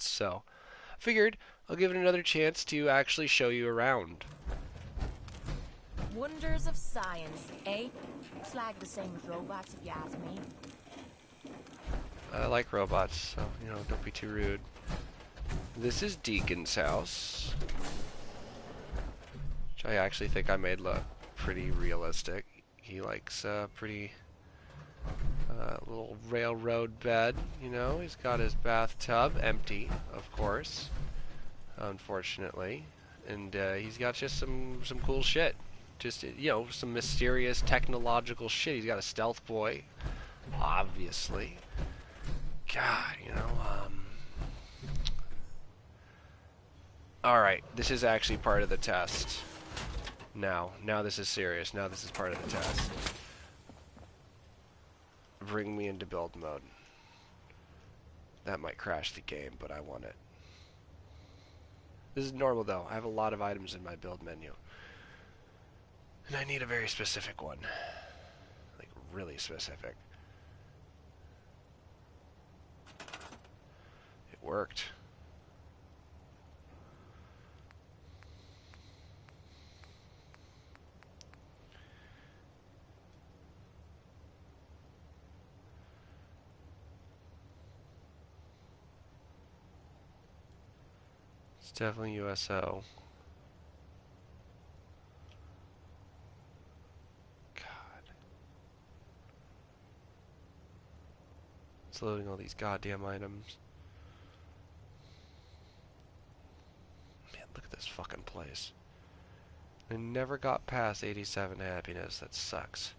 once, so figured I'll give it another chance to actually show you around. Wonders of science, eh? It's like the same with robots, if you ask me. I like robots, so, don't be too rude. This is Deacon's house, which I actually think I made look pretty realistic. He likes pretty little railroad bed, He's got his bathtub, empty, of course, unfortunately. And he's got just some cool shit. Just, some mysterious technological shit. He's got a stealth boy, obviously. God, Alright, this is actually part of the test. Now this is serious. Now this is part of the test. Bring me into build mode. That might crash the game, but I want it. This is normal though. I have a lot of items in my build menu. And I need a very specific one. Like, really specific. It worked. It's definitely USO. God. It's loading all these goddamn items. Man, look at this fucking place. I never got past 87 happiness. That sucks.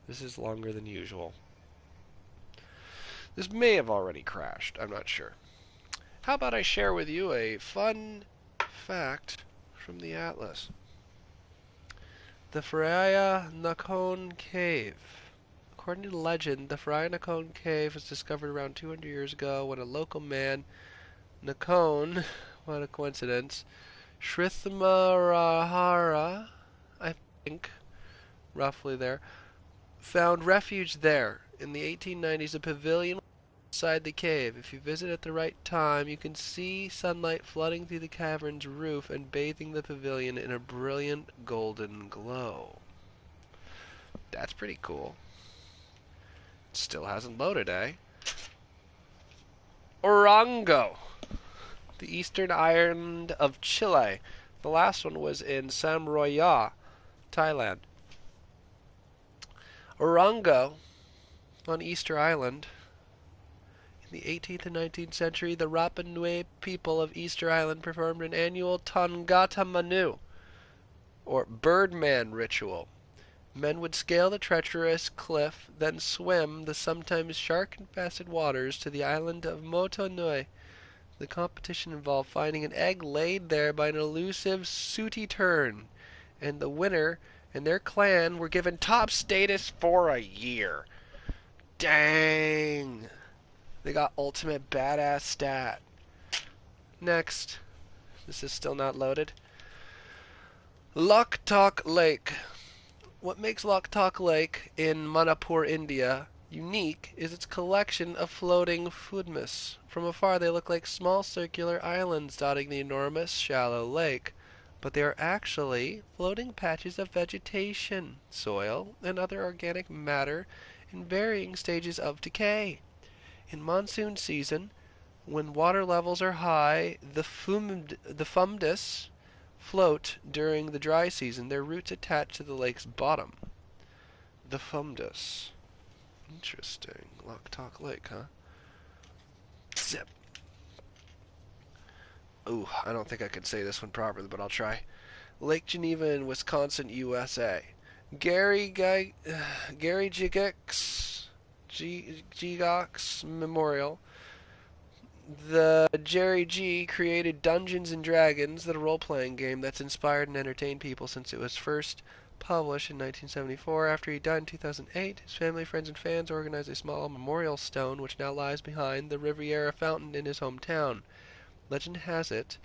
This is longer than usual. This may have already crashed. I'm not sure. How about I share with you a fun fact from the Atlas? The Phraya Nakhon Cave. According to legend, the Phraya Nakhon Cave was discovered around 200 years ago when a local man, Nakhon, what a coincidence, Shrithmarahara, I think, roughly there, found refuge there. In the 1890s, a pavilion inside the cave. If you visit at the right time, you can see sunlight flooding through the cavern's roof and bathing the pavilion in a brilliant golden glow. That's pretty cool. It still hasn't loaded, eh? Orongo, the eastern island of Chile. The last one was in Samroya, Thailand. Orongo, on Easter Island. In the 18th and 19th century, the Rapa Nui people of Easter Island performed an annual Tangata Manu, or Birdman ritual. Men would scale the treacherous cliff, then swim the sometimes shark-infested waters to the island of Moto Nui. The competition involved finding an egg laid there by an elusive sooty tern, and the winner and their clan were given top status for a year. Dang! They got ultimate badass stat. Next. This is still not loaded. Loktak Lake. What makes Loktak Lake in Manipur, India, unique is its collection of floating foodmas. From afar, they look like small circular islands dotting the enormous, shallow lake. But they are actually floating patches of vegetation, soil, and other organic matter in varying stages of decay. In monsoon season, when water levels are high, the fungus float. During the dry season, their roots attach to the lake's bottom. The fungus. Interesting. Loktak Lake, huh? Zip. Ooh, I don't think I can say this one properly, but I'll try. Lake Geneva in Wisconsin, USA. Gary Gigox Memorial. The Jerry G created Dungeons and Dragons, the role-playing game that's inspired and entertained people since it was first published in 1974. After he died in 2008, his family, friends, and fans organized a small memorial stone which now lies behind the Riviera Fountain in his hometown. Legend has it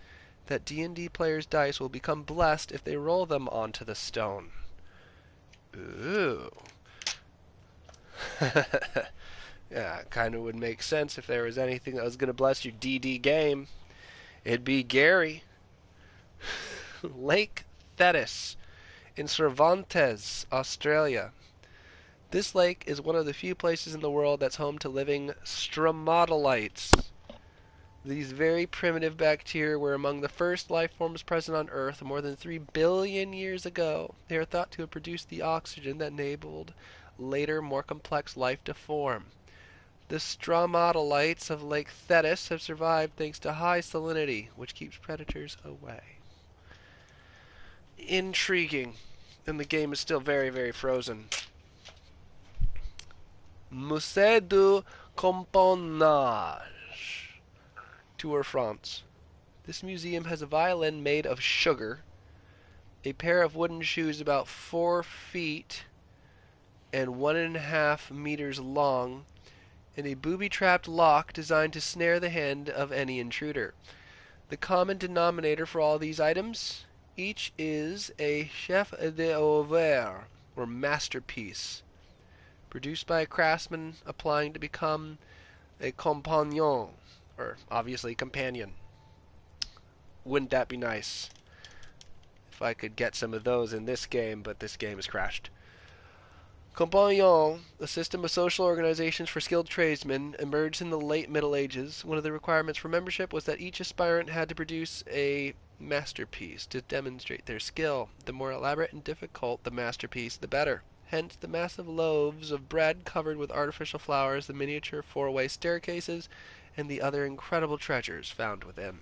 that D&D players' dice will become blessed if they roll them onto the stone. Ooh. Yeah, kind of would make sense if there was anything that was going to bless your DD game. It'd be Gary. Lake Thetis in Cervantes, Australia. This lake is one of the few places in the world that's home to living stromatolites. These very primitive bacteria were among the first life forms present on Earth more than 3 billion years ago. They are thought to have produced the oxygen that enabled later, more complex life to form. The stromatolites of Lake Thetis have survived thanks to high salinity, which keeps predators away. Intriguing. And the game is still very, very frozen. Musée du Compagnonnage, Tour France. This museum has a violin made of sugar, a pair of wooden shoes about 4 feet and 1.5 meters long, and a booby-trapped lock designed to snare the hand of any intruder. The common denominator for all these items, each is a chef d'oeuvre, or masterpiece, produced by a craftsman applying to become a compagnon, or obviously companion. Wouldn't that be nice if I could get some of those in this game, but this game has crashed. Compagnon, a system of social organizations for skilled tradesmen, emerged in the late Middle Ages. One of the requirements for membership was that each aspirant had to produce a masterpiece to demonstrate their skill. The more elaborate and difficult the masterpiece, the better. Hence the massive loaves of bread covered with artificial flowers, the miniature four-way staircases, and the other incredible treasures found within.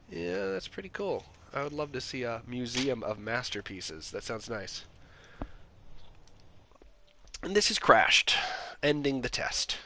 Yeah, that's pretty cool. I would love to see a museum of masterpieces. That sounds nice. And this has crashed, ending the test.